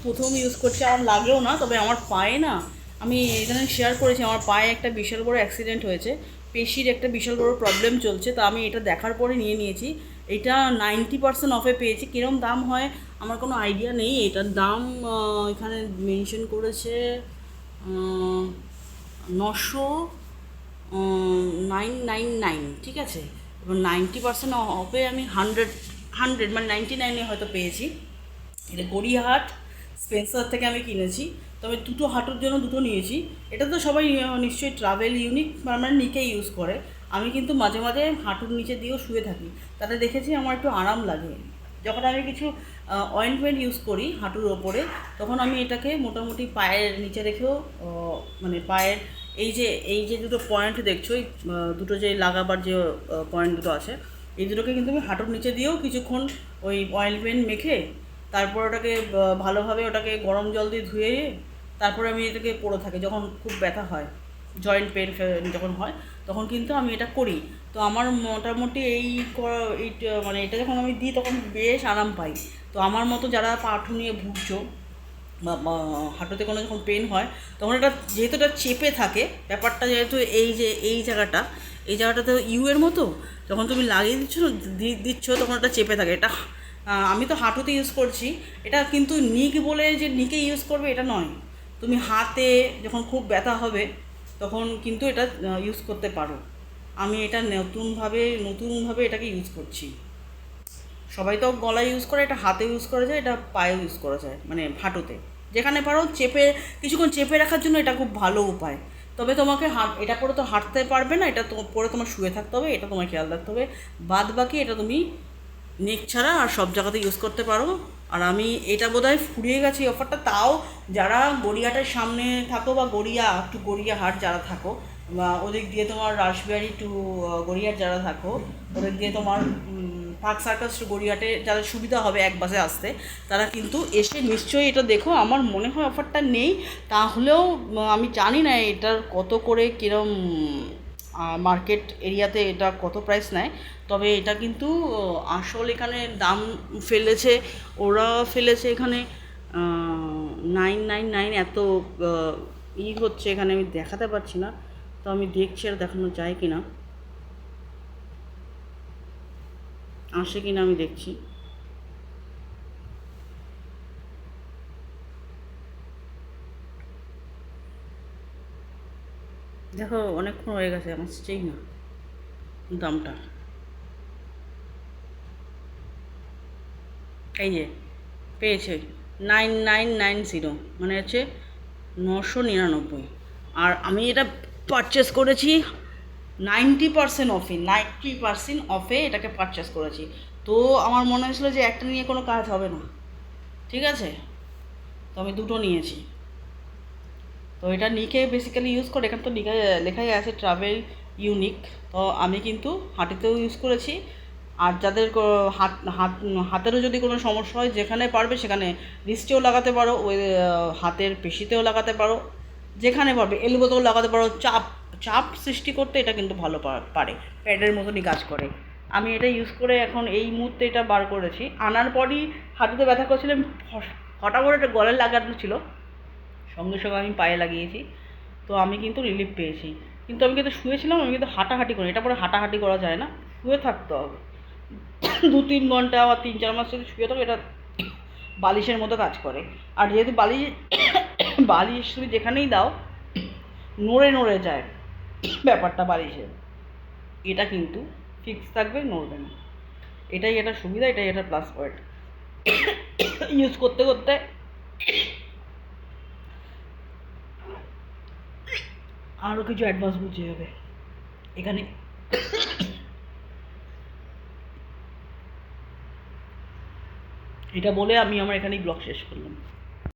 প্রথম ইউজ করছি, আমার লাগেও না, তবে আমার পায়ে না, আমি এখানে শেয়ার করেছি আমার পায়ে একটা বিশাল বড় অ্যাক্সিডেন্ট হয়েছে, পেশির একটা বিশাল বড় প্রবলেম চলছে, তো আমি এটা দেখার পরে নিয়ে নিয়েছি। এটা 90% অফে পেয়েছি। কীরকম দাম হয় আমার কোনো আইডিয়া নেই। এটার দাম এখানে মেনশন করেছে 999, ঠিক আছে। এবং 90% অফে আমি হান্ড্রেড মানে 99-এ হয়তো পেয়েছি। এটা গড়িয়াহাট স্পেন্সার থেকে আমি কিনেছি। তবে দুটো হাঁটুর জন্য দুটো নিয়েছি। এটা তো সবাই নিশ্চয়ই ট্রাভেল ইউনিক মানে নিকে ইউজ করে। আমি কিন্তু মাঝে মাঝে হাঁটুর নিচে দিয়েও শুয়ে থাকি, তাতে দেখেছি আমার একটু আরাম লাগে। যখন আমি কিছু অয়েন্টমেন্ট ইউজ করি হাঁটুর ওপরে, তখন আমি এটাকে মোটামুটি পায়ের নিচে রেখেও মানে পায়ের এই যে দুটো পয়েন্ট দেখছো, এই দুটো যে লাগাবার যে পয়েন্ট দুটো আছে, এই দুটোকে কিন্তু আমি হাঁটুর নিচে দিয়েও কিছুক্ষণ ওই অয়েন্টমেন্ট মেখে তারপর ওটাকে ভালোভাবে ওটাকে গরম জল দিয়ে ধুয়ে তারপরে আমি এটাকে পরে থাকি। যখন খুব ব্যথা হয়, জয়েন্ট পেন যখন হয়, তখন কিন্তু আমি এটা করি। তো আমার মোটামুটি মানে এটা যখন আমি দিই তখন বেশ আরাম পাই। তো আমার মতো যারা পাঠু নিয়ে ভুগছো বা হাঁটুতে কোনো যখন পেন হয়, তখন এটা যেহেতু এটা চেপে থাকে, ব্যাপারটা যেহেতু এই জায়গাটাতে এর মতো, যখন তুমি লাগিয়ে দিচ্ছ তখন এটা চেপে থাকে। এটা আমি তো হাঁটুতে ইউজ করছি। এটা কিন্তু নিক বলে যে নিকে ইউজ করবে এটা নয়। তুমি হাতে যখন খুব ব্যথা হবে তখন কিন্তু এটা ইউজ করতে পারো। আমি এটা নতুনভাবে এটাকে ইউজ করছি। সবাই তো গলায় ইউজ করে, এটা হাতে ইউজ করা যায়, এটা পায়েও ইউজ করা যায়, মানে হাঁটুতে যেখানে পারো কিছুক্ষণ চেপে রাখার জন্য এটা খুব ভালো উপায়। তবে তোমাকে এটা পরে তো হাঁটতে পারবে না, এটা তো পরে তোমার শুয়ে থাকতে হবে, এটা তোমার খেয়াল রাখতে হবে। বাদ বাকি এটা তুমি নেক ছাড়া আর সব জায়গাতে ইউজ করতে পারো। আর আমি এটা বোধহয় ফুরিয়ে গেছে এই অফারটা, তাও যারা গড়িয়াহাটের সামনে থাকো বা গড়িয়াহাট যারা থাকো, বা ওদিক দিয়ে তোমার রাসবিহারি টু গড়িয়াহাট যারা থাকো, ওদিক দিয়ে তোমার পার্ক সার্কাস টু গড়িয়াহাটে যাদের সুবিধা হবে এক বাসে আসতে, তারা কিন্তু এসে নিশ্চয়ই এটা দেখো। আমার মনে হয় অফারটা নেই, তাহলেও আমি জানি না এটার কত করে কীরকম মার্কেট এরিয়াতে এটা কত প্রাইস নেয়। তবে এটা কিন্তু আসল এখানে দাম ফেলেছে এখানে 999, এত হচ্ছে এখানে, আমি দেখাতে পারছি না। তো আমি দেখছি আর দেখানো যায় কি না, আসে কি না আমি দেখছি। দেখো অনেকক্ষণ হয়ে গেছে, আসছেই না দামটা। এই যে পেয়েছে 9990, মানে হচ্ছে 999। আর আমি এটা পারচেস করেছি 90% অফে এটাকে পারচেস করেছি। তো আমার মনে হয়েছিলো যে একটা নিয়ে কোনো কাজ হবে না, ঠিক আছে, তো আমি দুটো নিয়েছি। তো এটা নিকে বেসিক্যালি ইউজ করে, এখানে তো লেখাই আছে ট্রাভেল ইউনিক। তো আমি কিন্তু হাঁটিতেও ইউজ করেছি। আর যাদের হাতেরও যদি কোনো সমস্যা হয়, যেখানে পারবে সেখানে রিস্টেও লাগাতে পারো, ওই হাতের পেশিতেও লাগাতে পারো, যেখানে পারবে এলবোতেও লাগাতে পারো। চাপ সৃষ্টি করতে এটা কিন্তু ভালো পারে, প্যাডের মতনই কাজ করে। আমি এটা ইউজ করে এখন এই মুহূর্তে এটা বার করেছি। আনার পরই হাঁটুতে ব্যথা করছিলাম, হঠাৎ করে একটা গলায় লাগানো ছিল, সঙ্গে সঙ্গে আমি পায়ে লাগিয়েছি। তো আমি কিন্তু রিলিফ পেয়েছি। কিন্তু আমি কিন্তু শুয়েছিলাম, আমি কিন্তু হাঁটাহাঁটি করি, এটা পরে হাঁটাহাঁটি করা যায় না, শুয়ে থাকতে হবে 2-3 ঘন্টা বা 3-4 মাস যদি শুয়ে থাকো, এটা বালিশের মতো কাজ করে। আর যেহেতু বালিশ তুমি যেখানেই দাও নড়ে নড়ে যায় ব্যাপারটা বালিশের, এটা কিন্তু ফিক্স থাকবে, নড়বে না। এটাই এটা সুবিধা, এটাই এটা প্লাস পয়েন্ট। ইউজ করতে করতে আরও কিছু অ্যাডভান্স বুঝে যাবে এখানে। এটা বলে আমি আমার এখানেই ব্লগ শেষ করলাম।